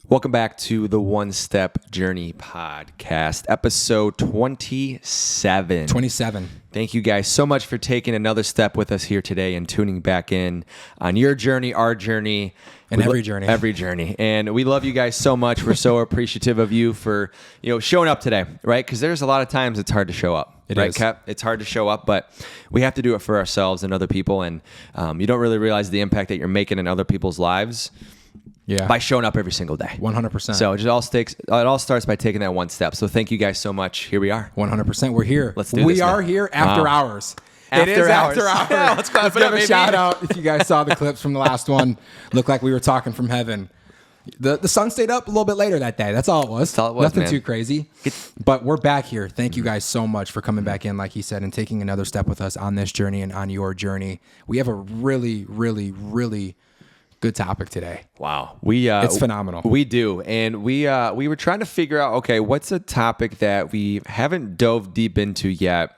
Welcome back to the One Step Journey podcast, episode 27. 27. Thank you guys so much for taking another step with us here today and tuning back in on your journey, our journey, and every journey. Every journey. And we love you guys so much. We're so appreciative of you for, showing up today, right? Because there's a lot of times it's hard to show up. It right, is. Cap? It's hard to show up, but we have to do it for ourselves and other people. And you don't really realize the impact that you're making in other people's lives. Yeah. By showing up every single day. 100%. So it all starts by taking that one step. So thank you guys so much. Here we are. 100%. We're here. Let's do this. We are here after hours. It is after hours. Yeah, let's give a shout out. If you guys saw the clips from the last one, looked like we were talking from heaven. The sun stayed up a little bit later that day. That's all it was. That's all it was, Nothing man. too crazy. But we're back here. Thank you guys so much for coming back in, like he said, and taking another step with us on this journey and on your journey. We have a really, really, really good topic today. Wow. It's phenomenal. We do. And we were trying to figure out, okay, what's a topic that we haven't dove deep into yet?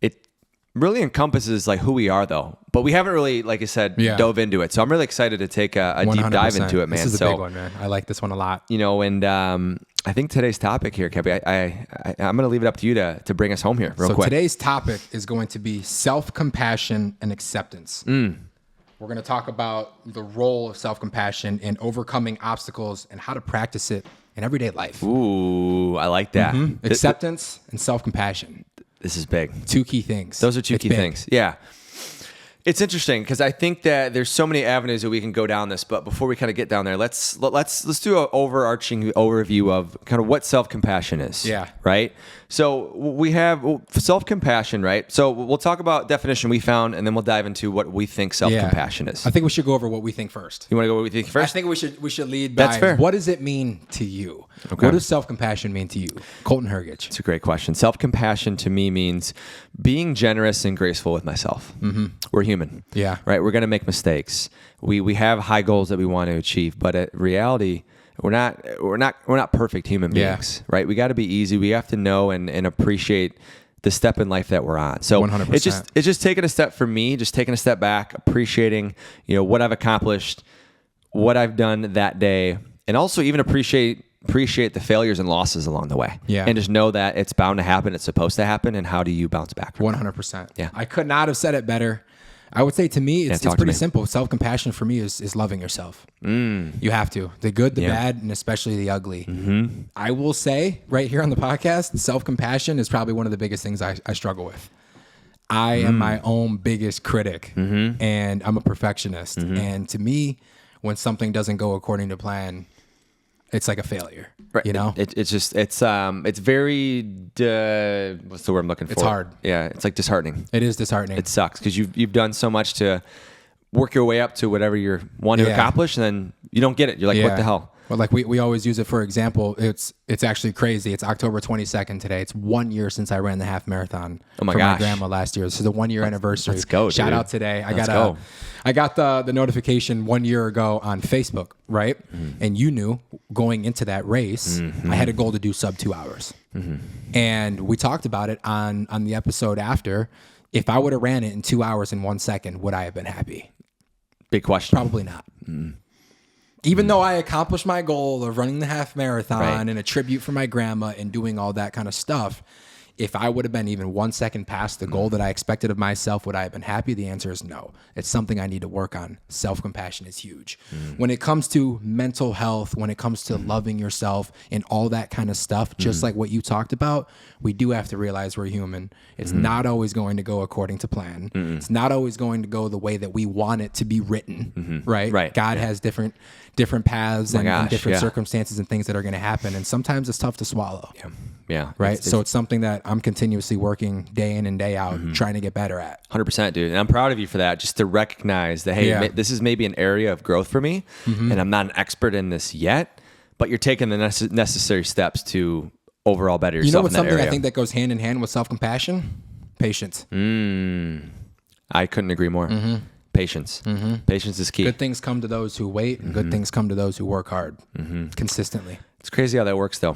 It really encompasses like who we are though, but we haven't really, like I said, dove into it. So I'm really excited to take a deep dive into it, man. This is a big one, man. I like this one a lot. And I think today's topic here, Kevin, I'm going to leave it up to you to bring us home here real quick. So today's topic is going to be self-compassion and acceptance. We're going to talk about the role of self-compassion in overcoming obstacles and how to practice it in everyday life. Ooh, I like that. Acceptance and self-compassion. This is big. Two key things. Those are two key things. Yeah. It's interesting because I think that there's so many avenues that we can go down this, but before we kind of get down there, let's do an overarching overview of kind of what self-compassion is. Yeah. Right? So we have self-compassion, right? So we'll talk about definition we found, and then we'll dive into what we think self-compassion is. I think we should go over what we think first. You want to go what we think first? I think we should lead by, That's fair. What does it mean to you? Okay. What does self-compassion mean to you? Coleton Hergich. It's a great question. Self-compassion to me means being generous and graceful with myself. We're human. Yeah. Right? We're going to make mistakes. We have high goals that we want to achieve, but in reality, we're not perfect human beings, right? We got to be easy. We have to know and appreciate the step in life that we're on. So 100%. It's just taking a step for me, just taking a step back, appreciating, what I've accomplished, what I've done that day, and also even appreciate the failures and losses along the way. Yeah. And just know that it's bound to happen. It's supposed to happen. And how do you bounce back from 100%. Yeah. I could not have said it better. I would say to me, it's pretty simple. Self-compassion for me is loving yourself. You have to. The good, the bad, and especially the ugly. I will say right here on the podcast, self-compassion is probably one of the biggest things I struggle with. I am my own biggest critic, and I'm a perfectionist. And to me, when something doesn't go according to plan, it's like a failure. Right. It's very, what's the word I'm looking for? It's hard. Yeah. It's like disheartening. It is disheartening. It sucks because you've done so much to work your way up to whatever you're wanting to accomplish, and then you don't get it. You're like, what the hell? Well, like we always use it for example. It's actually crazy. It's October 22nd today. It's 1 year since I ran the half marathon for my grandma last year. This is the 1 year anniversary. Let's go, Shout dude. out today. I got the notification 1 year ago on Facebook, right? And you knew going into that race, I had a goal to do sub 2 hours. And we talked about it on the episode after. If I would have ran it in 2 hours and 1 second, would I have been happy? Big question. Probably not. Even though I accomplished my goal of running the half marathon and a tribute for my grandma and doing all that kind of stuff, if I would have been even 1 second past the goal that I expected of myself, would I have been happy? The answer is no. It's something I need to work on. Self-compassion is huge. When it comes to mental health, when it comes to loving yourself and all that kind of stuff, just like what you talked about, we do have to realize we're human. It's not always going to go according to plan. It's not always going to go the way that we want it to be written, right? Right. God has different paths and different circumstances and things that are going to happen. And sometimes it's tough to swallow. Yeah. Right. So it's something that I'm continuously working day in and day out, trying to get better at. 100%, dude. And I'm proud of you for that. Just to recognize that, hey, this is maybe an area of growth for me, and I'm not an expert in this yet, but you're taking the necessary steps to overall better yourself. You know what's in that something area. I think that goes hand in hand with self-compassion? Patience. I couldn't agree more. Patience. Patience is key. Good things come to those who wait, and good things come to those who work hard consistently. It's crazy how that works, though.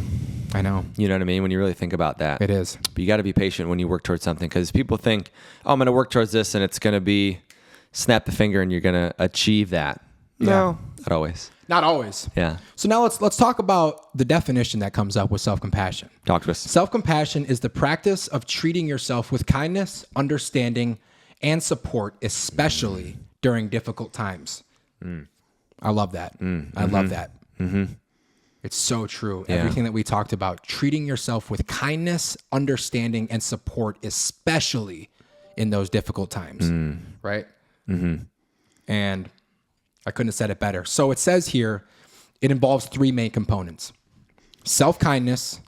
I know. You know what I mean? When you really think about that. It is. But you got to be patient when you work towards something, because people think, oh, I'm going to work towards this and it's going to be snap the finger and you're going to achieve that. No, not always. Not always. Yeah. So now let's talk about the definition that comes up with self-compassion. Talk to us. Self-compassion is the practice of treating yourself with kindness, understanding, and support, especially during difficult times. I love that. I love that. It's so true. Yeah. Everything that we talked about, treating yourself with kindness, understanding, and support, especially in those difficult times. Right? And I couldn't have said it better. So it says here, it involves three main components: self-kindness,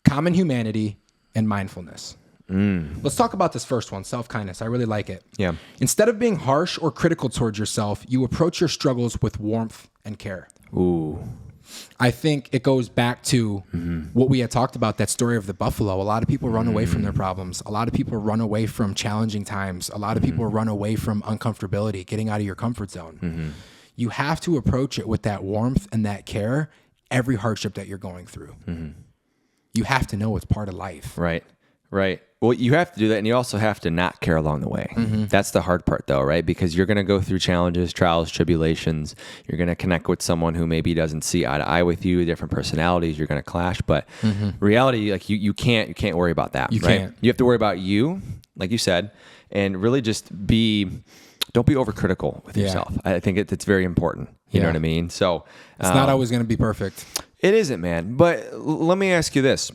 common humanity, and mindfulness. Let's talk about this first one, self-kindness. I really like it. Yeah. Instead of being harsh or critical towards yourself, you approach your struggles with warmth and care. Ooh. I think it goes back to what we had talked about, that story of the buffalo. A lot of people run away from their problems. A lot of people run away from challenging times. A lot of people run away from uncomfortability, getting out of your comfort zone. You have to approach it with that warmth and that care, every hardship that you're going through. You have to know it's part of life. Right. Well, you have to do that, and you also have to not care along the way. That's the hard part, though, right? Because you're going to go through challenges, trials, tribulations. You're going to connect with someone who maybe doesn't see eye to eye with you, different personalities. You're going to clash, but reality, like you can't worry about that. You right? can't. You have to worry about you, like you said, and really just don't be overcritical with yourself. I think it's very important. You know what I mean? So It's not always going to be perfect. It isn't, man. But let me ask you this.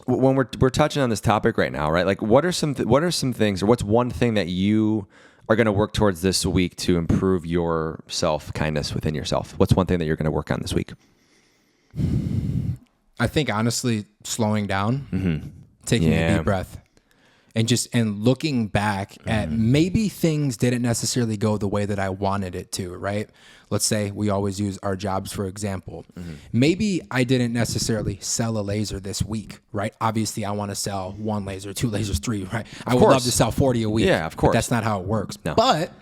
When we're touching on this topic right now, right? Like, what are some things, or what's one thing that you are going to work towards this week to improve your self-kindness within yourself? What's one thing that you're going to work on this week? I think, honestly, slowing down, taking a deep breath, and looking back at maybe things didn't necessarily go the way that I wanted it to, right? Let's say we always use our jobs for example. Maybe I didn't necessarily sell a laser this week, right? Obviously, I want to sell 1 laser, 2 lasers, 3, right? I would love to sell 40 a week. Yeah, of course. But that's not how it works. No. But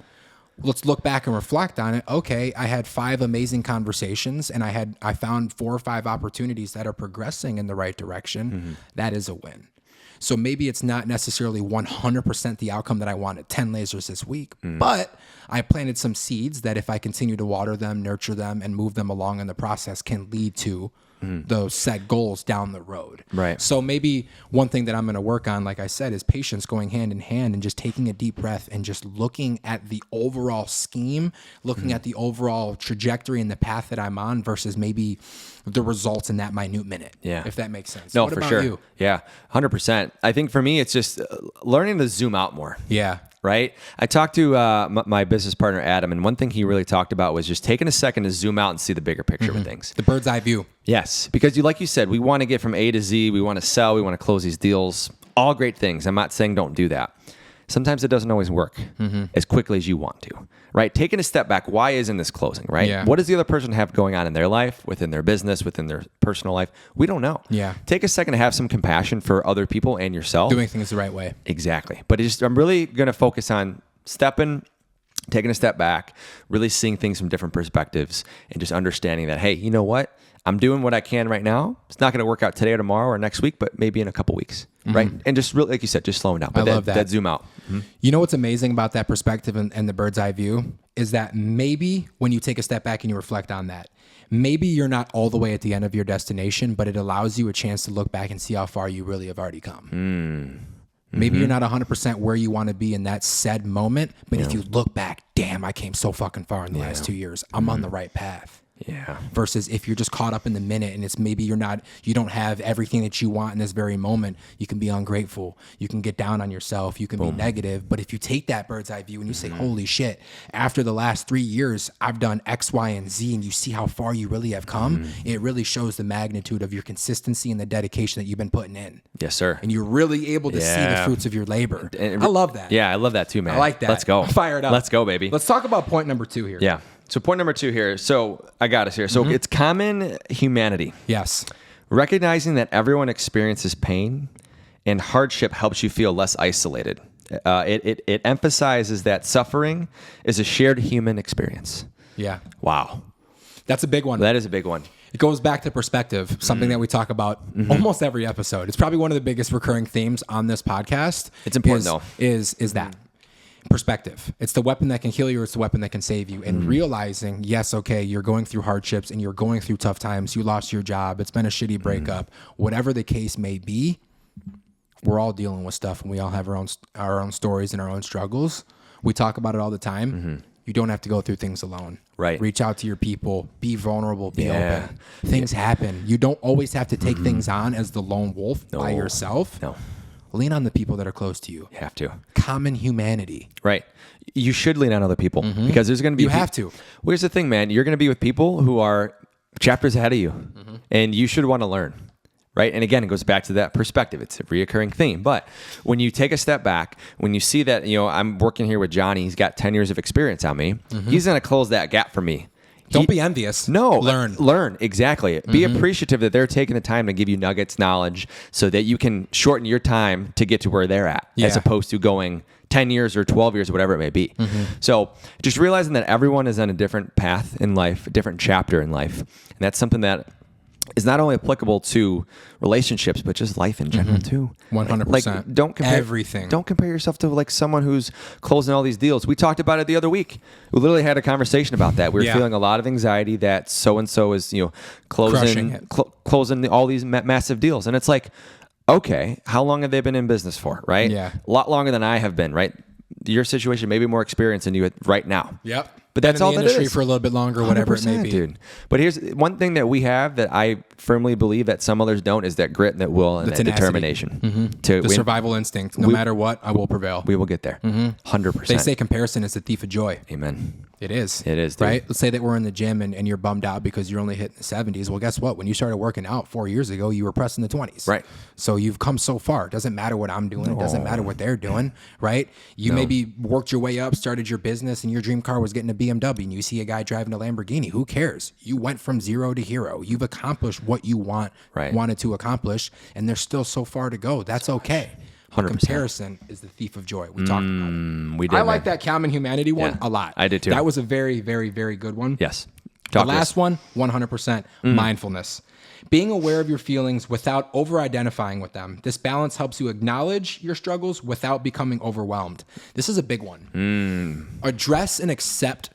let's look back and reflect on it. Okay, I had 5 amazing conversations, and I found 4 or 5 opportunities that are progressing in the right direction. That is a win. So maybe it's not necessarily 100% the outcome that I wanted, 10 lasers this week, but I planted some seeds that if I continue to water them, nurture them, and move them along in the process can lead to those set goals down the road. Right. So maybe one thing that I'm going to work on, like I said, is patience, going hand in hand and just taking a deep breath and just looking at the overall scheme, looking at the overall trajectory and the path that I'm on versus maybe the results in that minute minute. Yeah. If that makes sense. No, What for about sure. you? Yeah, 100%. I think for me, it's just learning to zoom out more. Yeah. Right? I talked to my business partner, Adam, and one thing he really talked about was just taking a second to zoom out and see the bigger picture with things. The bird's eye view. Yes, because like you said, we want to get from A to Z. We want to sell. We want to close these deals. All great things. I'm not saying don't do that. Sometimes it doesn't always work as quickly as you want to, right? Taking a step back, why isn't this closing, right? Yeah. What does the other person have going on in their life, within their business, within their personal life? We don't know. Yeah. Take a second to have some compassion for other people and yourself. Doing things the right way. Exactly. But I'm really going to focus on taking a step back, really seeing things from different perspectives, and just understanding that, hey, you know what? I'm doing what I can right now. It's not going to work out today or tomorrow or next week, but maybe in a couple weeks, right? And just really, like you said, just slowing down. But I love that. That zoom out. You know what's amazing about that perspective and the bird's eye view is that maybe when you take a step back and you reflect on that, maybe you're not all the way at the end of your destination, but it allows you a chance to look back and see how far you really have already come. Maybe you're not 100% where you want to be in that said moment, but if you look back, damn, I came so fucking far in the last 2 years. I'm on the right path. Yeah. Versus if you're just caught up in the minute and it's maybe you don't have everything that you want in this very moment, you can be ungrateful. You can get down on yourself. You can be negative. But if you take that bird's eye view and you say, holy shit, after the last 3 years, I've done X, Y, and Z, and you see how far you really have come, it really shows the magnitude of your consistency and the dedication that you've been putting in. Yes, sir. And you're really able to see the fruits of your labor. And I love that. Yeah, I love that too, man. I like that. Let's go. Fire it up. Let's go, baby. Let's talk about point number 2 here. Yeah. So point number 2 here. So I got us here. So it's common humanity. Yes. Recognizing that everyone experiences pain and hardship helps you feel less isolated. It emphasizes that suffering is a shared human experience. Yeah. Wow. That's a big one. That is a big one. It goes back to perspective, something that we talk about almost every episode. It's probably one of the biggest recurring themes on this podcast. It's important, though. Is that. Perspective. It's the weapon that can kill you, or it's the weapon that can save you. And realizing, yes, okay, you're going through hardships and you're going through tough times. You lost your job. It's been a shitty breakup. Whatever the case may be, we're all dealing with stuff, and we all have our own stories and our own struggles. We talk about it all the time. You don't have to go through things alone. Right. Reach out to your people. Be vulnerable. Be open. Things happen. You don't always have to take things on as the lone wolf by yourself. No. Lean on the people that are close to you. You have to. Common humanity. Right. You should lean on other people because there's going to be... You have to. Well, here's the thing, man. You're going to be with people who are chapters ahead of you, and you should want to learn. Right. And again, it goes back to that perspective. It's a reoccurring theme. But when you take a step back, when you see that, I'm working here with Johnny, he's got 10 years of experience on me. He's going to close that gap for me. Don't be envious. No. Learn. Exactly. Be appreciative that they're taking the time to give you nuggets, knowledge, so that you can shorten your time to get to where they're at, as opposed to going 10 years or 12 years, whatever it may be. So just realizing that everyone is on a different path in life, a different chapter in life. And that's something that is not only applicable to relationships, but just life in general too. 100%. Like, don't compare everything. Don't compare yourself to like someone who's closing all these deals. We talked about it the other week. We literally had a conversation about that. We were feeling a lot of anxiety that so-and-so is, closing all these massive deals. And it's like, okay, how long have they been in business for? Right. Yeah. A lot longer than I have been. Right. Your situation may be more experienced than you right now. Yep. But that's all that industry is. for a little bit longer, whatever it may be. Dude. But here's one thing that we have that I firmly believe that some others don't is that grit and that will and that determination. The survival instinct. No matter what, I will prevail. We will get there. 100%. They say comparison is the thief of joy. Amen. It is. It is, dude. Right? Let's say that we're in the gym and you're bummed out because you're only hitting the 70s. Well, guess what? When you started working out 4 years ago, you were pressing the 20s. Right. So you've come so far. It doesn't matter what I'm doing. It doesn't matter what they're doing. Right? You maybe worked your way up, started your business, and your dream car was getting a BMW, and you see a guy driving a Lamborghini. Who cares? You went from zero to hero. You've accomplished what you wanted to accomplish, and there's still so far to go. That's okay. 100%. Comparison is the thief of joy. We talked about it. We did. I like that common humanity one a lot. I did too. That was a very, very, very good one. Yes. The last one, 100%, mindfulness. Being aware of your feelings without over-identifying with them. This balance helps you acknowledge your struggles without becoming overwhelmed. This is a big one. Address and accept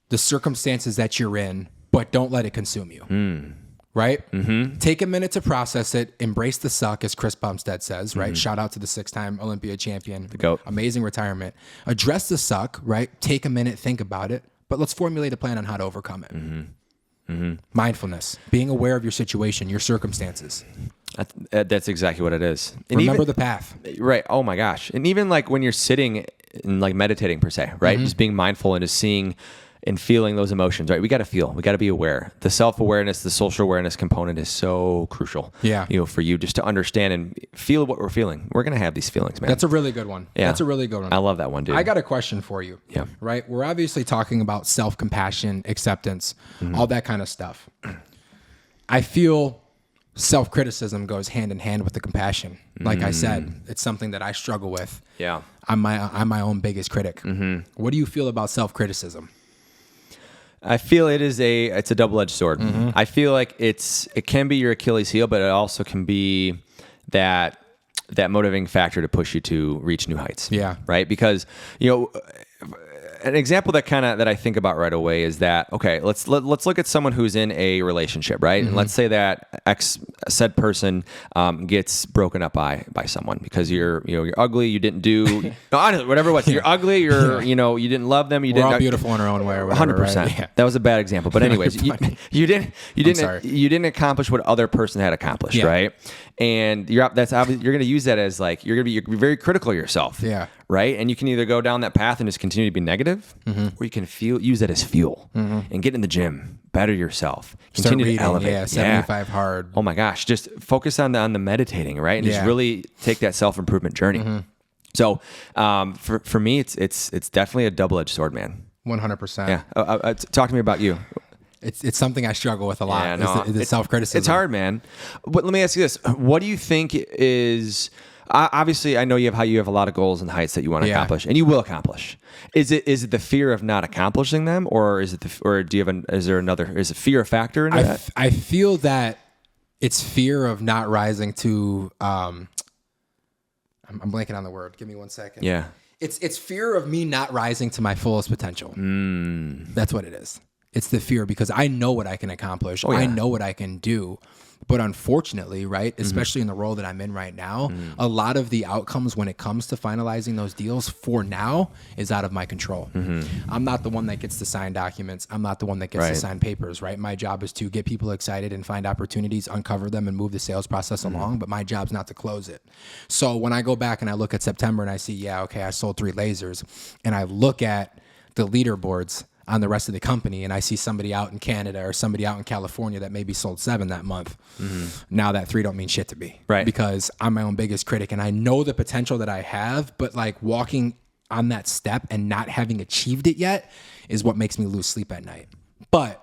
the circumstances that you're in, but don't let it consume you. Right? Take a minute to process it. Embrace the suck, as Chris Bumstead says, right? Shout out to the 6-time Olympia champion. The GOAT. Amazing retirement. Address the suck, right? Take a minute, think about it, but let's formulate a plan on how to overcome it. Mindfulness, being aware of your situation, your circumstances. That's exactly what it is. And Remember the path. Right. Oh my gosh. And even like when you're sitting and like meditating per se, right? Just being mindful and just seeing and feeling those emotions, right? We got to feel, we got to be aware. The self-awareness, the social awareness component is so crucial. Yeah. For you just to understand and feel what we're feeling. We're going to have these feelings, man. That's a really good one. Yeah. That's a really good one. I love that one, dude. I got a question for you. Yeah. Right? We're obviously talking about self-compassion, acceptance, all that kind of stuff. I feel self-criticism goes hand in hand with the compassion. Like I said, it's something that I struggle with. Yeah. I'm my own biggest critic. What do you feel about self-criticism? I feel it's a double-edged sword. I feel like it can be your Achilles heel, but it also can be that motivating factor to push you to reach new heights. Yeah. Right? Because, an example that I think about right away is that, okay, let's look at someone who's in a relationship, right? And let's say that said person gets broken up by someone because you're ugly, you didn't do honestly, whatever it was. You're ugly, you didn't love them, We're all beautiful in our own way or whatever. 100%. Right? Yeah. That was a bad example, but anyways, you didn't accomplish what other person had accomplished, right? And that's obvious. You're going to use that as like you're very critical of yourself. Yeah. Right. And you can either go down that path and just continue to be negative, or you can use that as fuel and get in the gym, better yourself, continue to elevate. Yeah, 75 hard. Oh my gosh, just focus on the meditating, right? And just really take that self-improvement journey. So for me, it's definitely a double-edged sword, man. 100%. Yeah. Talk to me about you. It's something I struggle with a lot. Yeah, no, is the self-criticism. It's hard, man. But let me ask you this: what do you think is? Obviously, I know you have a lot of goals and heights that you want to accomplish, and you will accomplish. Is it the fear of not accomplishing them, or is it is a fear a factor in that? I feel that it's fear of not rising to. I'm blanking on the word. Give me 1 second. Yeah. It's fear of me not rising to my fullest potential. That's what it is. It's the fear because I know what I can accomplish. I know what I can do. But unfortunately, right, especially in the role that I'm in right now, a lot of the outcomes when it comes to finalizing those deals for now is out of my control. I'm not the one that gets to sign documents. I'm not the one that gets to sign papers, right? My job is to get people excited and find opportunities, uncover them, and move the sales process along. But my job's not to close it. So when I go back and I look at September and I see, I sold 3 lasers, and I look at the leaderboards on the rest of the company, and I see somebody out in Canada or somebody out in California that maybe sold 7 that month. Now that 3 don't mean shit to me, right? Because I'm my own biggest critic, and I know the potential that I have, but like walking on that step and not having achieved it yet is what makes me lose sleep at night. But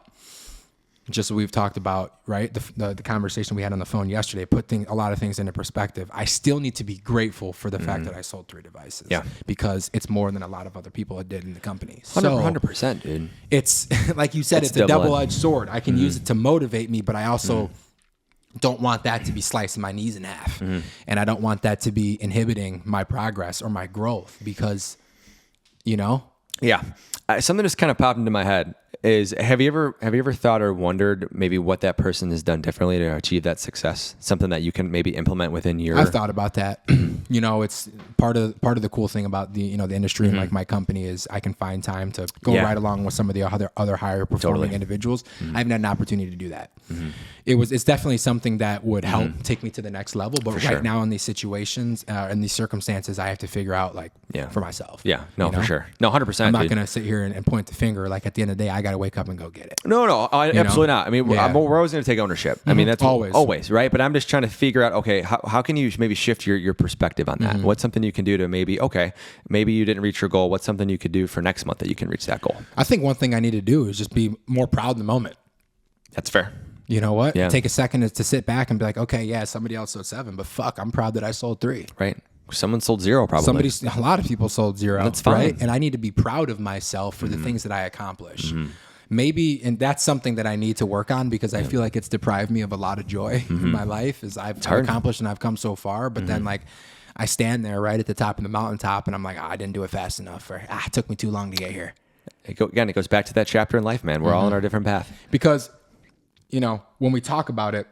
just what we've talked about, right? The conversation we had on the phone yesterday put a lot of things into perspective. I still need to be grateful for the fact that I sold 3 devices. Yeah. Because it's more than a lot of other people did in the company. 100%, dude. It's like you said, it's a double-edged sword. I can use it to motivate me, but I also don't want that to be slicing my knees in half. And I don't want that to be inhibiting my progress or my growth because, Yeah. Something just kind of popped into my head is have you ever thought or wondered maybe what that person has done differently to achieve that success? Something that you can maybe implement within your... I've thought about that. It's part of the cool thing about the industry and like my company is I can find time to go right along with some of the other higher performing individuals. I haven't had an opportunity to do that. It's definitely something that would help take me to the next level. But now in these situations and these circumstances, I have to figure out for myself. Yeah, no, for sure. No, 100%. I'm not going to sit here and point the finger. Like at the end of the day, I got to wake up and go get it. No, absolutely not. I mean, we're always going to take ownership. I mean, that's always, right? But I'm just trying to figure out, okay, how can you maybe shift your perspective on that? What's something you can do to maybe you didn't reach your goal. What's something you could do for next month that you can reach that goal? I think one thing I need to do is just be more proud in the moment. That's fair. You know what? Yeah. Take a second to sit back and be like, okay, yeah, somebody else sold 7, but fuck, I'm proud that I sold 3. Right. Someone sold 0 probably. A lot of people sold 0. That's fine. Right? And I need to be proud of myself for the things that I accomplish. Maybe, and that's something that I need to work on because I feel like it's deprived me of a lot of joy in my life is I've accomplished and I've come so far, but then I stand there right at the top of the mountaintop and I'm like, I didn't do it fast enough or it took me too long to get here. It goes back to that chapter in life, man. We're all on our different path. Because, when we talk about it,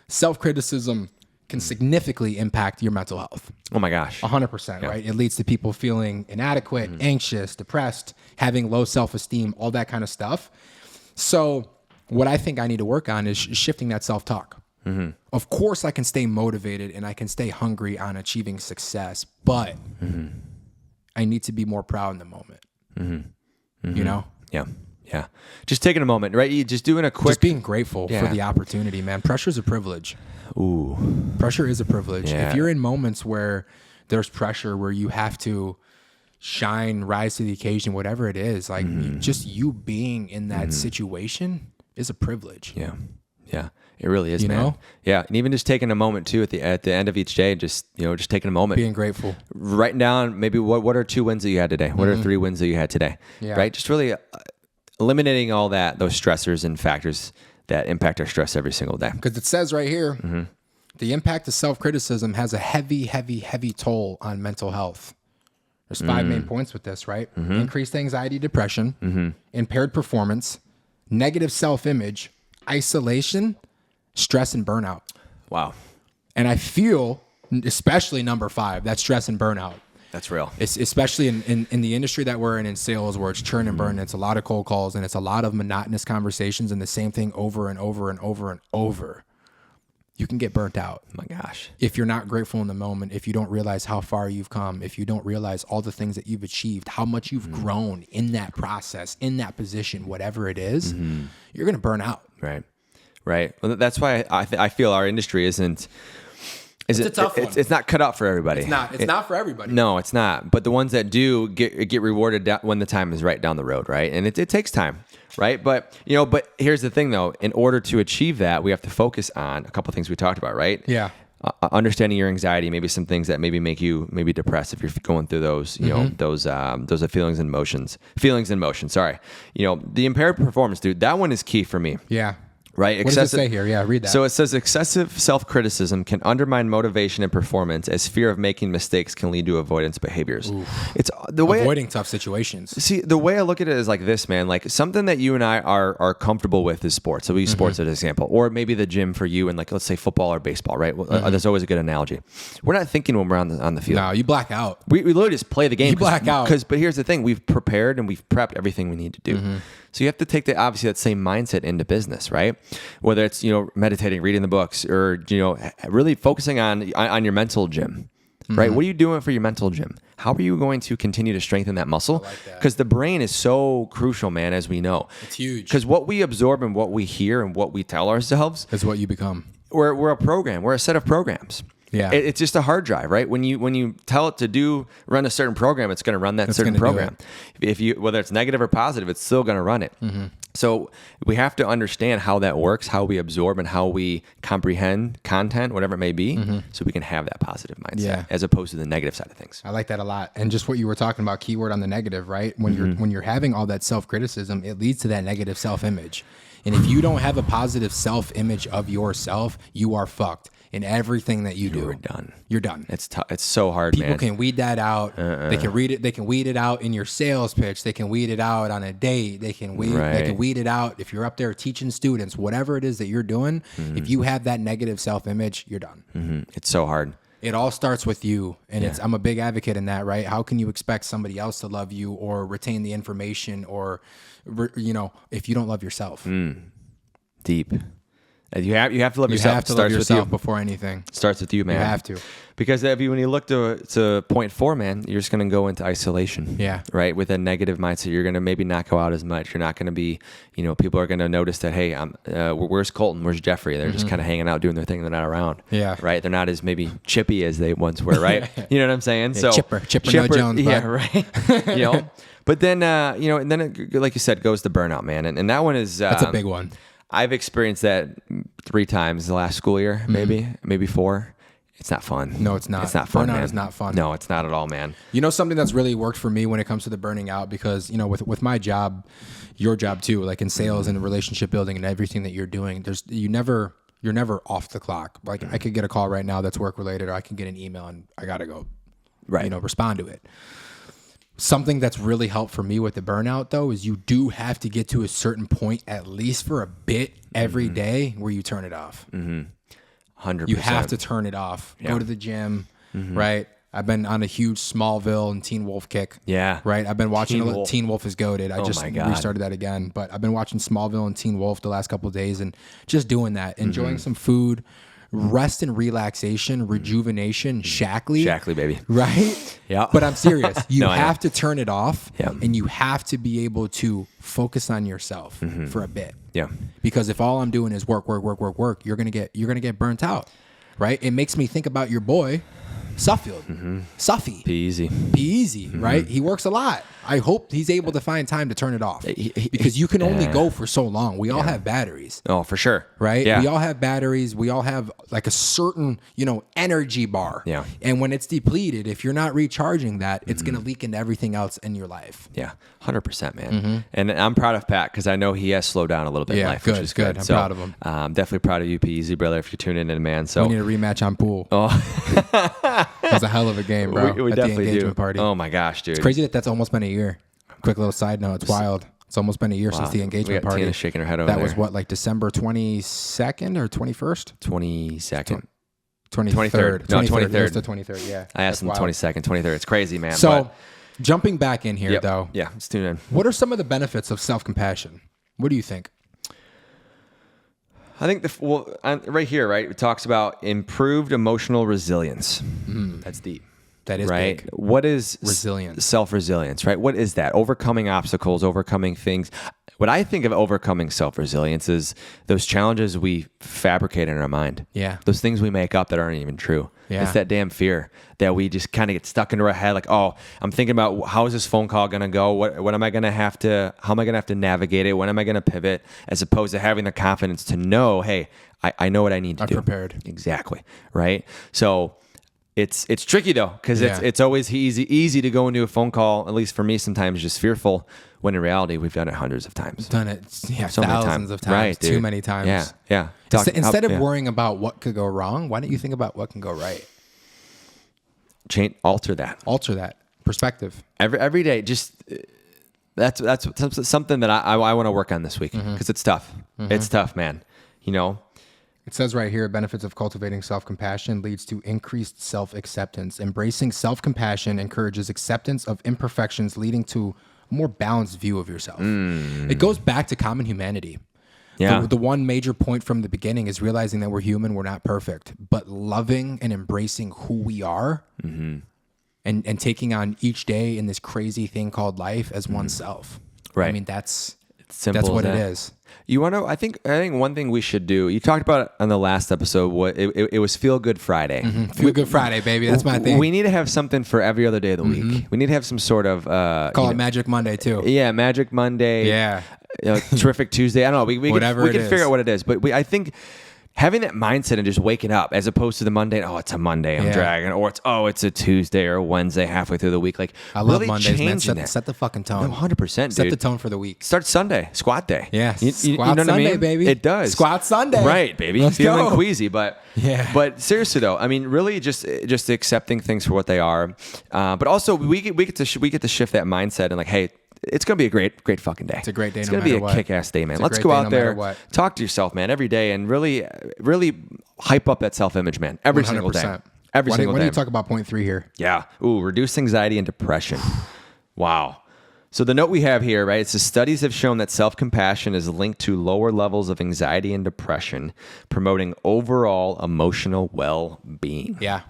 self-criticism can significantly impact your mental health. Oh my gosh. 100%, right? It leads to people feeling inadequate, anxious, depressed, having low self-esteem, all that kind of stuff. So what I think I need to work on is shifting that self-talk. Of course, I can stay motivated and I can stay hungry on achieving success, but I need to be more proud in the moment. Yeah. Just taking a moment, right? You just doing a quick... Just being grateful for the opportunity, man. Pressure's a privilege. Ooh. Pressure is a privilege. Yeah. If you're in moments where there's pressure, where you have to shine, rise to the occasion, whatever it is, just you being in that situation is a privilege. Yeah. It really is, man. Yeah. And even just taking a moment too at the end of each day, just taking a moment. Being grateful. Writing down maybe what are 2 wins that you had today? What are 3 wins that you had today? Yeah. Right? Just really... eliminating all those stressors and factors that impact our stress every single day. Because it says right here, the impact of self-criticism has a heavy, heavy, heavy toll on mental health. There's 5 main points with this, right? Increased anxiety, depression, impaired performance, negative self-image, isolation, stress, and burnout. Wow. And I feel, especially number 5, that stress and burnout. That's real. It's especially in the industry that we're in sales where it's churn and burn. It's a lot of cold calls and it's a lot of monotonous conversations and the same thing over and over and over and over. You can get burnt out. Oh my gosh. If you're not grateful in the moment, if you don't realize how far you've come, if you don't realize all the things that you've achieved, how much you've grown in that process, in that position, whatever it is, you're going to burn out. Right. Well, that's why I feel our industry isn't... It's a tough one. It's not cut out for everybody. It's not for everybody. No, it's not. But the ones that do get rewarded when the time is right down the road, right? And it takes time, right? But here's the thing, though. In order to achieve that, we have to focus on a couple of things we talked about, right? Yeah. Understanding your anxiety, maybe some things that maybe make you maybe depressed if you're going through those, those are feelings and motions. Sorry. The impaired performance, dude. That one is key for me. Yeah. Right? What does it say here? Yeah, read that. So it says excessive self-criticism can undermine motivation and performance, as fear of making mistakes can lead to avoidance behaviors. It's the way avoiding tough situations. See, the way I look at it is like this, man. Like something that you and I are comfortable with is sports. So we use sports as an example, or maybe the gym for you, and like let's say football or baseball, right? Well, there's always a good analogy. We're not thinking when we're on the field. No, you black out. We literally just play the game. You black out. But here's the thing: we've prepared and we've prepped everything we need to do. So you have to take obviously that same mindset into business, right? Whether it's meditating, reading the books, or really focusing on your mental gym, right? What are you doing for your mental gym? How are you going to continue to strengthen that muscle? Because the brain is so crucial, man, as we know. It's huge. Because what we absorb and what we hear and what we tell ourselves is what you become. We're a program. We're a set of programs. Yeah, it's just a hard drive, right? When you tell it to run a certain program, it's going to run that certain program. If you whether it's negative or positive, it's still going to run it. So we have to understand how that works, how we absorb, and how we comprehend content, whatever it may be, so we can have that positive mindset as opposed to the negative side of things. I like that a lot. And just what you were talking about, keyword on the negative, right? When you're having all that self-criticism, it leads to that negative self-image. And if you don't have a positive self-image of yourself, you are fucked. In everything that you do, you're done. You're done. It's tough. It's so hard, People man. can weed that out. They can read it. They can weed it out in your sales pitch. They can weed it out on a date. They can weed. They can weed it out if you're up there teaching students. Whatever it is that you're doing, if you have that negative self-image, you're done. It's so hard. It all starts with you, and I'm a big advocate in that, right? How can you expect somebody else to love you or retain the information, or if you don't love yourself? Deep. You have to love yourself. You have to love yourself before anything. Starts with you, man. You have to. Because when you look to point 4, man, you're just going to go into isolation. Yeah. Right? With a negative mindset, you're going to maybe not go out as much. You're not going to be, people are going to notice that, hey, where's Coleton? Where's Jeffrey? They're just kind of hanging out, doing their thing. They're not around. Yeah. Right? They're not as maybe chippy as they once were, right? You know what I'm saying? Yeah, Chipper no Jones. Yeah, right. But then, and then it, like you said, goes to burnout, man. And that one is... That's a big one. I've experienced that 3 times the last school year, maybe 4. It's not fun. No, it's not. It's not fun, Burnout man. is not fun. No, it's not at all, man. Something that's really worked for me when it comes to the burning out, because, with my job, your job too, like in sales and relationship building and everything that you're doing, you're never off the clock. Like I could get a call right now that's work related, or I can get an email and I got to go, respond to it. Something that's really helped for me with the burnout, though, is you do have to get to a certain point, at least for a bit every day, where you turn it off. 100%. You have to turn it off. Go to the gym, right? I've been on a huge Smallville and Teen Wolf kick. Yeah. Right? I've been watching Teen Wolf is goated. I just my God. restarted that again. But I've been watching Smallville and Teen Wolf the last couple of days and just doing that, enjoying some food, rest and relaxation, rejuvenation, Shackley. Shackley, baby. Right? Yeah. But I'm serious. You have to turn it off, Yeah. and you have to be able to focus on yourself for a bit. Yeah. Because if all I'm doing is work, you're gonna get burnt out. Right? It makes me think about your boy, Suffield. Suffy. Be easy. Right? He works a lot. I hope he's able to find time to turn it off, because you can only go for so long. We all have batteries. Oh, for sure. Right? Yeah. We all have batteries. We all have like a certain, energy bar. Yeah. And when it's depleted, if you're not recharging that, it's going to leak into everything else in your life. Yeah. 100%, man. And I'm proud of Pat, because I know he has slowed down a little bit in life, good, which is good. I'm proud of him. Definitely proud of you, P. Easy, brother, if you're tuning in, man. So We need a rematch on pool. Oh, It was a hell of a game, bro. we at definitely the engagement do. party. Oh my gosh, dude. It's crazy that's almost been a year. Quick little side note. It's wild. It's almost been a year since the engagement We got party. Tina shaking her head over That there. was what, like December 22nd or 21st? 22nd. 23rd. No, 23rd. 23rd. It was the 23rd, yeah. I asked him 22nd, 23rd. It's crazy, man. So, jumping back in here, Yep. though. Yeah, let's tune in. What are some of the benefits of self-compassion? What do you think? I think right here, right, it talks about improved emotional resilience. That's deep. That is right? big. What is Resilience. Self-resilience, right? What is that? Overcoming obstacles, overcoming things. What I think of overcoming self-resilience is those challenges we fabricate in our mind. Yeah. Those things we make up that aren't even true. Yeah. It's that damn fear that we just kind of get stuck into our head. Like, oh, I'm thinking about how is this phone call going to go? What am I going to have to, how am I going to have to navigate it? When am I going to pivot? As opposed to having the confidence to know, hey, I know what I need to do. I'm prepared. Exactly. Right. So it's tricky though, because it's always easy to go into a phone call, at least for me sometimes, just fearful, when in reality we've done it hundreds of times. Done it so thousands of times, right, too many times. Yeah. Instead of worrying about what could go wrong, why don't you think about what can go right? Alter that perspective. Every day. Just that's something that I want to work on this week, because it's tough. It's tough, man. It says right here, benefits of cultivating self-compassion leads to increased self-acceptance. Embracing self-compassion encourages acceptance of imperfections, leading to a more balanced view of yourself. It goes back to common humanity. Yeah. The one major point from the beginning is realizing that we're human, we're not perfect, but loving and embracing who we are, and taking on each day in this crazy thing called life as oneself. Right. I mean, that's it what is. You want to? I think one thing we should do. You talked about it on the last episode. It was Feel Good Friday. Feel Good Friday, baby. That's my thing. We need to have something for every other day of the week. We need to have some sort of call it Magic Monday too. Yeah, Magic Monday. Yeah, Terrific Tuesday. I don't know. We can figure out what it is, but I think having that mindset and just waking up, as opposed to the Monday. Oh, it's a Monday. I'm dragging. Or it's a Tuesday or a Wednesday halfway through the week. Like, I love really Mondays, man. Set the fucking tone. 100%, dude. Set the tone for the week. Start Sunday, squat day. Yeah, you know what Sunday, I mean? baby. It does. Squat Sunday. Right, baby. Let's Feeling go. queasy, but seriously though, I mean, really just accepting things for what they are. But also we get to shift that mindset and like, hey, it's going to be a great fucking day. It's a great day. It's going to be a kick-ass day, man. Let's go out there, talk to yourself, man, every day, and really hype up that self-image, man, every 100%. Single day. Every single day. Why don't you talk about point 3 here? Yeah. Ooh, reduce anxiety and depression. Wow. So the note we have here, right, it says studies have shown that self-compassion is linked to lower levels of anxiety and depression, promoting overall emotional well-being. Yeah.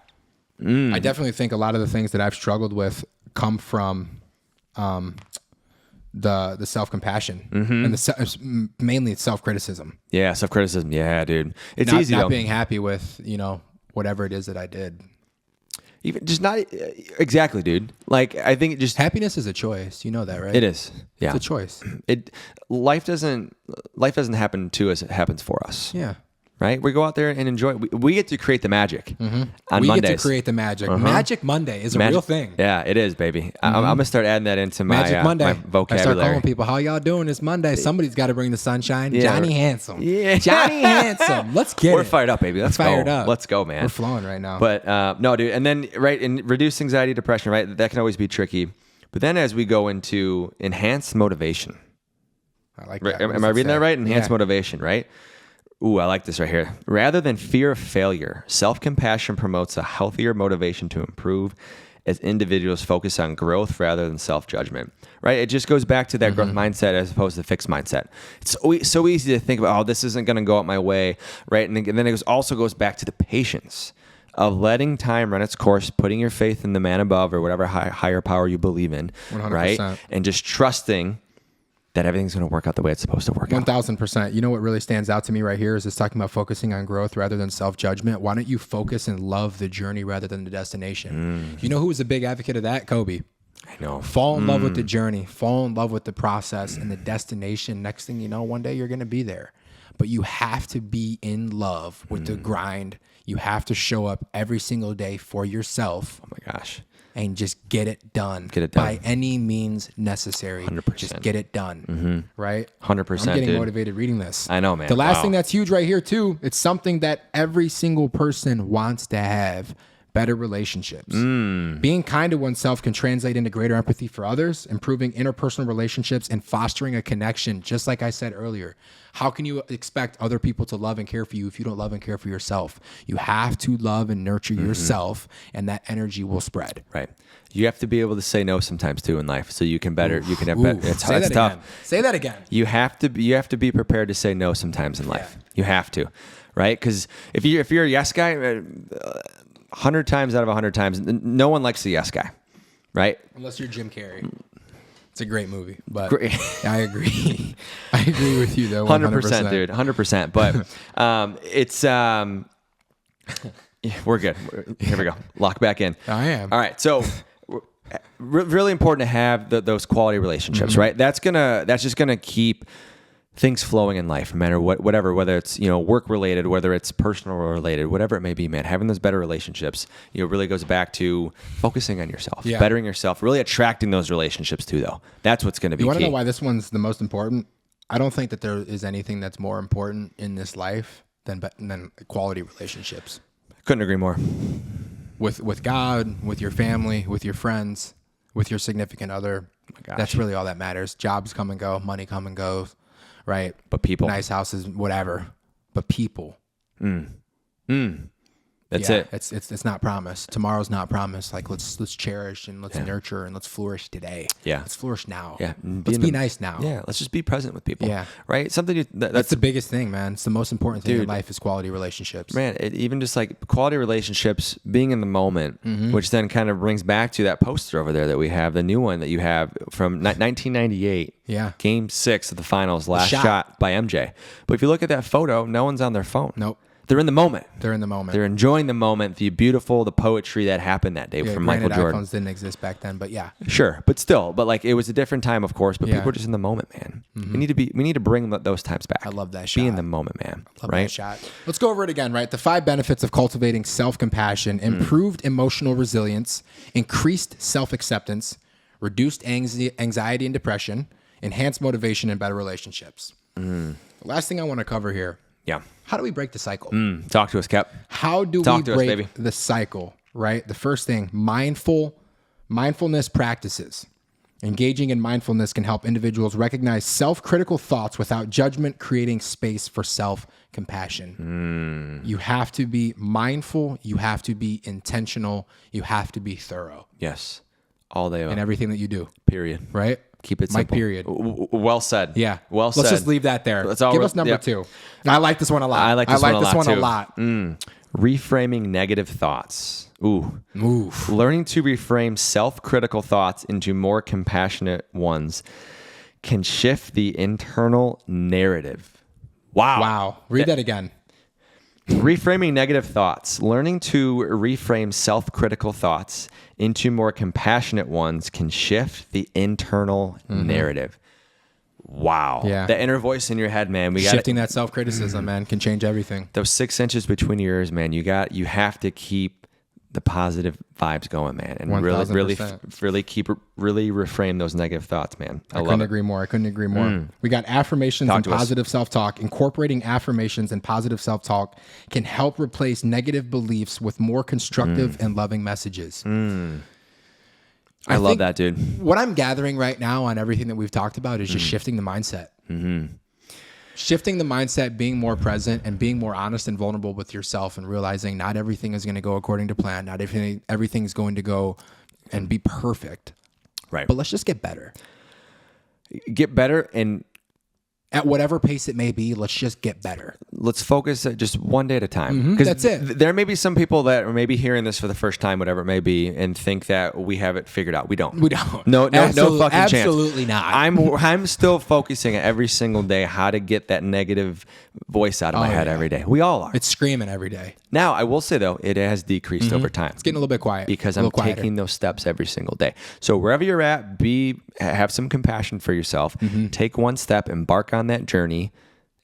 I definitely think a lot of the things that I've struggled with come from the self-compassion and mainly self-criticism. Yeah, self-criticism. Yeah, dude. It's easy not being happy with, whatever it is that I did. Even just not exactly, dude. Like, I think just happiness is a choice. You know that, right? It is. Yeah. It's a choice. Life doesn't happen to us, it happens for us. Yeah. Right? We go out there and enjoy it. We get to create the magic on we Mondays. Get to create the magic. Magic Monday is a real thing. Yeah, it is, baby. I'm going to start adding that into my Magic Monday. my vocabulary. I start calling people, how y'all doing this Monday? Somebody's got to bring the sunshine. Yeah. Johnny Handsome. Yeah. Johnny Handsome. Let's get We're it. fired up, baby. Let's fired go. Up. Let's go, man. We're flowing right now. But no, dude. And then, right, and reduce anxiety, depression, right? That can always be tricky. But then as we go into enhanced motivation. I like that. Am I reading that right? Enhanced motivation, right? Ooh, I like this right here. Rather than fear of failure, self-compassion promotes a healthier motivation to improve as individuals focus on growth rather than self-judgment, right? It just goes back to that growth mindset as opposed to the fixed mindset. It's so easy to think about, oh, this isn't going to go out my way, right? And then it also goes back to the patience of letting time run its course, putting your faith in the man above or whatever higher power you believe in, 100%. Right? And just trusting that everything's going to work out the way it's supposed to work out. 1,000%. You know what really stands out to me right here is it's talking about focusing on growth rather than self-judgment. Why don't you focus and love the journey rather than the destination? You know who was a big advocate of that? Kobe. I know. Fall in love with the journey. Fall in love with the process and the destination. Next thing you know, one day you're going to be there. But you have to be in love with the grind. You have to show up every single day for yourself. Oh my gosh. And just get it done. Get it done. By any means necessary. 100%. Just get it done. Right? 100%. I'm getting motivated reading this. I know, man. The last thing that's huge right here, too, it's something that every single person wants to have. Better relationships. Being kind to oneself can translate into greater empathy for others, improving interpersonal relationships, and fostering a connection. Just like I said earlier, how can you expect other people to love and care for you if you don't love and care for yourself? You have to love and nurture yourself, and that energy will spread. Right. You have to be able to say no sometimes too in life, so you can better. You can have better. It's tough. Again. Say that again. You have to be prepared to say no sometimes in life. You have to, right? Because if you're a yes guy. 100 times out of 100 times, no one likes the yes guy, right? Unless you're Jim Carrey. It's a great movie, but I agree. I agree with you though. 100%, dude. 100%. But it's we're good. Here we go. Lock back in. I am. All right. So really important to have those quality relationships, right? That's just gonna keep things flowing in life, no matter whatever, whether it's, work related, whether it's personal related, whatever it may be, man, having those better relationships, really goes back to focusing on yourself, bettering yourself, really attracting those relationships too, though. That's what's going to be key. You want to know why this one's the most important? I don't think that there is anything that's more important in this life than quality relationships. Couldn't agree more. With God, with your family, with your friends, with your significant other. Oh my gosh. That's really all that matters. Jobs come and go, money come and goes. Right. But people. Nice houses, whatever. But people. That's it. It's not promised. Tomorrow's not promised. Like let's cherish and let's nurture and let's flourish today. Yeah. Let's flourish now. Yeah. Let's be nice now. Yeah. Let's just be present with people. Yeah. Right. Something that's the biggest thing, man. It's the most important thing in life is quality relationships. Man, even just like quality relationships, being in the moment, which then kind of brings back to that poster over there that we have, the new one that you have from 1998. Yeah. Game 6 of the finals, last shot by MJ. But if you look at that photo, no one's on their phone. Nope. They're in the moment. They're in the moment. They're enjoying the moment, the poetry that happened that day from Michael Jordan. iPhones didn't exist back then, but yeah. Sure, but still, like it was a different time, of course. But people were just in the moment, man. We need to bring those times back. I love that shot. Be in the moment, man. Love that shot. Let's go over it again, right? The 5 benefits of cultivating self-compassion: improved emotional resilience, increased self-acceptance, reduced anxiety and depression, enhanced motivation, and better relationships. The last thing I want to cover here. Yeah. How do we break the cycle? Talk to us, Cap. How do we break the cycle, right? The first thing, mindfulness practices. Engaging in mindfulness can help individuals recognize self-critical thoughts without judgment, creating space for self-compassion. You have to be mindful. You have to be intentional. You have to be thorough. Yes. All day. In everything that you do. Period. Right? Keep it simple. Mike, period. Well said. Yeah. Well said. Let's just leave that there. Give us number 2. I like this one a lot. I like this one a lot. too. Reframing negative thoughts. Ooh. Learning to reframe self-critical thoughts into more compassionate ones can shift the internal narrative. Wow. Read that again. Reframing negative thoughts. Learning to reframe self-critical thoughts into more compassionate ones can shift the internal narrative. Wow. Yeah. The inner voice in your head, man. Shifting that self-criticism, man, can change everything. Those 6 inches between your ears, man. You have to keep the positive vibes going, man, and 1000%. really reframe those negative thoughts, man. I couldn't agree more. We got affirmations and positive self-talk. Incorporating affirmations and positive self-talk can help replace negative beliefs with more constructive and loving messages. I love that, dude. What I'm gathering right now on everything that we've talked about is just shifting the mindset. Shifting the mindset, being more present and being more honest and vulnerable with yourself, and realizing not everything is going to go according to plan. Not everything is going to go and be perfect. Right. But let's just get better. Get better, and at whatever pace it may be, let's just get better. Let's focus at just one day at a time. That's it. There may be some people that are maybe hearing this for the first time, whatever it may be, and think that we have it figured out. We don't. No fucking chance. Absolutely not. I'm still focusing every single day how to get that negative voice out of my head every day. We all are. It's screaming every day. Now, I will say, though, it has decreased over time. It's getting a little bit quiet. Because I'm taking those steps every single day. So wherever you're at, have some compassion for yourself. Take one step, embark on that journey,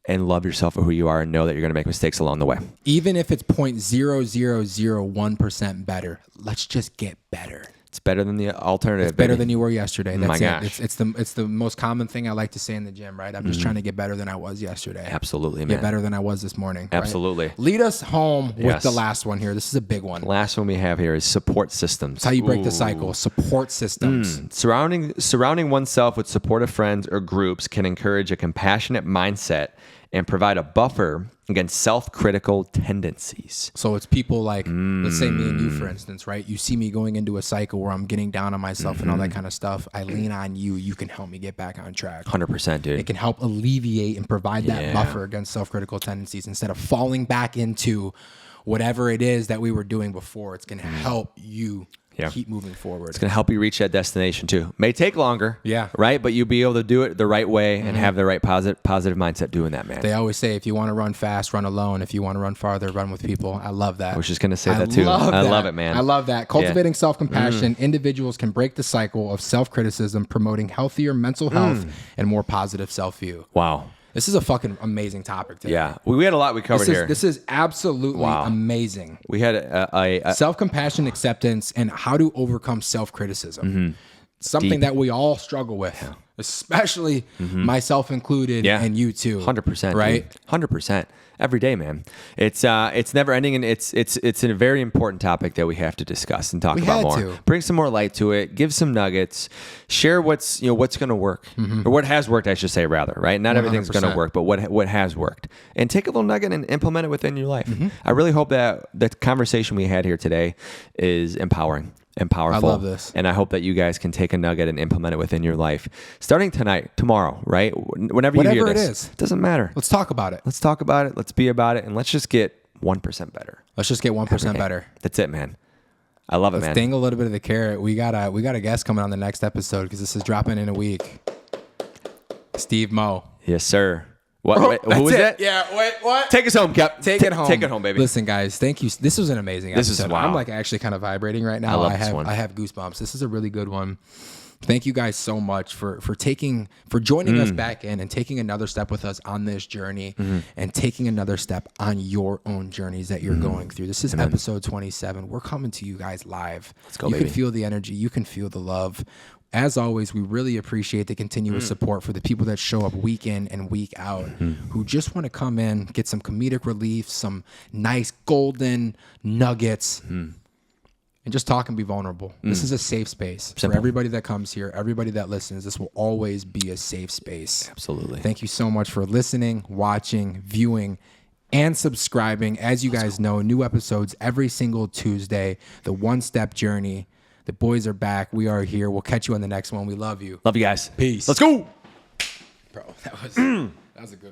and love yourself for who you are, and know that you're going to make mistakes along the way. Even if it's 0.0001% better, let's just get better. It's better than the alternative. It's better than you were yesterday. That's my gosh. It's the most common thing I like to say in the gym, right? I'm just trying to get better than I was yesterday. Absolutely, man. Get better than I was this morning. Absolutely. Right? Lead us home with the last one here. This is a big one. The last one we have here is support systems. It's how you break the cycle. Support systems. Surrounding oneself with supportive friends or groups can encourage a compassionate mindset and provide a buffer against self-critical tendencies. So it's people like, let's say me and you, for instance, right? You see me going into a cycle where I'm getting down on myself and all that kind of stuff. I lean on you. You can help me get back on track. 100%, dude. It can help alleviate and provide that buffer against self-critical tendencies instead of falling back into whatever it is that we were doing before. It's going to help you keep moving forward. It's going to help you reach that destination too. May take longer. Yeah. Right? But you'll be able to do it the right way and have the right positive mindset doing that, man. They always say, if you want to run fast, run alone. If you want to run farther, run with people. I love that. I was just going to say that too. I love it, man. I love that. Cultivating self-compassion, individuals can break the cycle of self-criticism, promoting healthier mental health and more positive self-view. Wow. This is a fucking amazing topic today. Yeah. We had a lot we covered here. This is absolutely amazing. We had a self-compassion, acceptance, and how to overcome self-criticism. Something that we all struggle with, especially myself included, and you too. 100%, right? 100%. Every day, man. It's never ending, and it's a very important topic that we have to discuss and talk about more. Bring some more light to it. Give some nuggets. Share what's going to work, or what has worked, I should say, rather. Right? Not 100%. Everything's going to work, but what has worked, and take a little nugget and implement it within your life. I really hope that the conversation we had here today is empowering and powerful. I love this. And I hope that you guys can take a nugget and implement it within your life. Starting tonight, tomorrow, right? Whenever you hear this. It doesn't matter. Let's talk about it. Let's talk about it. Let's be about it. And let's just get 1% better. Let's just get 1% better. That's it, man. I love it, man. Let's ding a little bit of the carrot. We got a guest coming on the next episode because this is dropping in a week. Steve Moe. Yes, sir. What? Who was that? Yeah, wait, what? Take us home, Cap. Take it home. Take it home, baby. Listen, guys, thank you. This was an amazing episode. This is wow. I'm like actually kind of vibrating right now. I love this one. I have goosebumps. This is a really good one. Thank you guys so much for joining us back in and taking another step with us on this journey and taking another step on your own journeys that you're going through. This is episode 27. We're coming to you guys live. Let's go, You baby. can feel the energy. You can feel the love. As always, we really appreciate the continuous support for the people that show up week in and week out, who just want to come in, get some comedic relief, some nice golden nuggets, and just talk and be vulnerable. This is a safe space for everybody that comes here, everybody that listens. This will always be a safe space. Absolutely. Thank you so much for listening, watching, viewing, and subscribing. As you guys know, new episodes every single Tuesday, the One Step Journey. The boys are back. We are here. We'll catch you on the next one. We love you. Love you guys. Peace. Let's go. Bro, that was a good one.